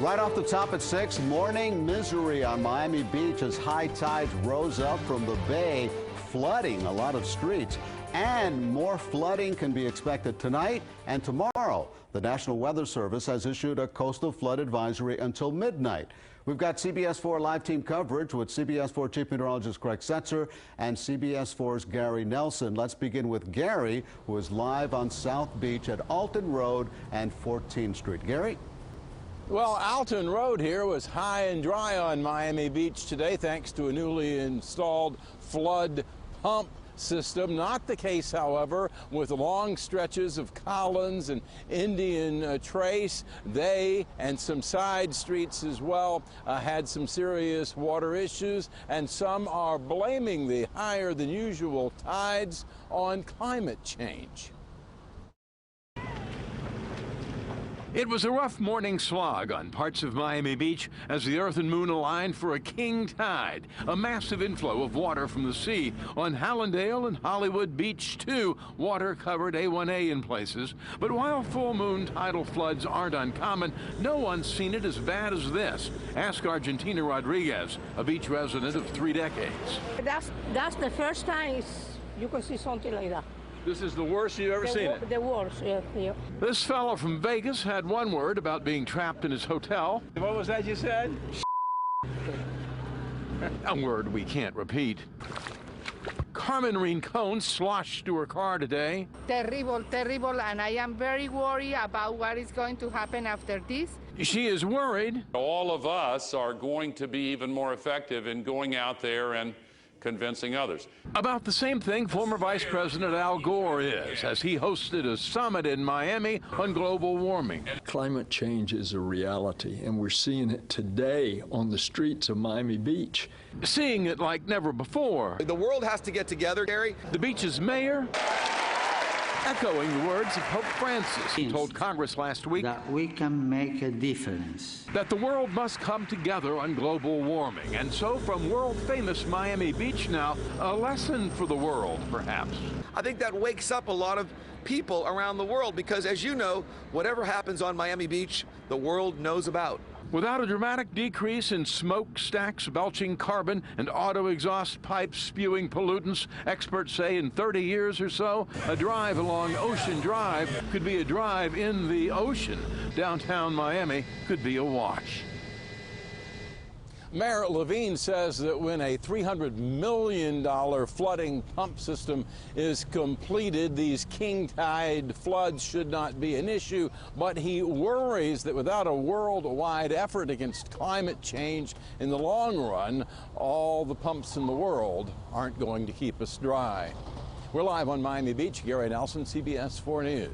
Right off the top at 6, morning misery on Miami Beach as high tides rose up from the bay, flooding a lot of streets. And more flooding can be expected tonight and tomorrow. The National Weather Service has issued a coastal flood advisory until midnight. We've got CBS 4 live team coverage with CBS 4 Chief Meteorologist Craig Setzer and CBS 4's Gary Nelson. Let's begin with Gary, who is live on South Beach at Alton Road and 14th Street. Gary? Well, Alton Road here was high and dry on Miami Beach today thanks to a newly installed flood pump system. Not the case, however, with long stretches of Collins and Indian Trace. They and some side streets as well had some serious water issues, and some are blaming the higher than usual tides on climate change. It was a rough morning slog on parts of Miami Beach as the Earth and Moon aligned for a king tide, a massive inflow of water from the sea. On Hallandale and Hollywood Beach, too, water covered A1A in places. But while full moon tidal floods aren't uncommon, no one's seen it as bad as this. Ask Argentina Rodriguez, a beach resident of 3 decades. That's the first time you can see something like that. This is the worst you've ever seen it? The worst, yeah. This fellow from Vegas had one word about being trapped in his hotel. What was that you said? A word we can't repeat. Carmen Rincon sloshed to her car today. Terrible, terrible, and I am very worried about what is going to happen after this. She is worried. All of us are going to be even more effective in going out there and convincing others. About the same thing former Vice President Al Gore is, as he hosted a summit in Miami on global warming. Climate change is a reality, and we're seeing it today on the streets of Miami Beach. Seeing it like never before. The world has to get together, Gary. The beach's mayor echoing the words of Pope Francis, who told Congress last week that we can make a difference, that the world must come together on global warming. And so from world-famous Miami Beach now, a lesson for the world, perhaps. I think that wakes up a lot of people around the world because, as you know, whatever happens on Miami Beach, the world knows about. Without a dramatic decrease in smokestacks belching carbon and auto exhaust pipes spewing pollutants, experts say in 30 years or so, a drive along Ocean Drive could be a drive in the ocean. Downtown Miami could be awash. Mayor Levine says that when a $300 million flooding pump system is completed, these king tide floods should not be an issue, but he worries that without a worldwide effort against climate change in the long run, all the pumps in the world aren't going to keep us dry. We're live on Miami Beach. Gary Nelson, CBS 4 News.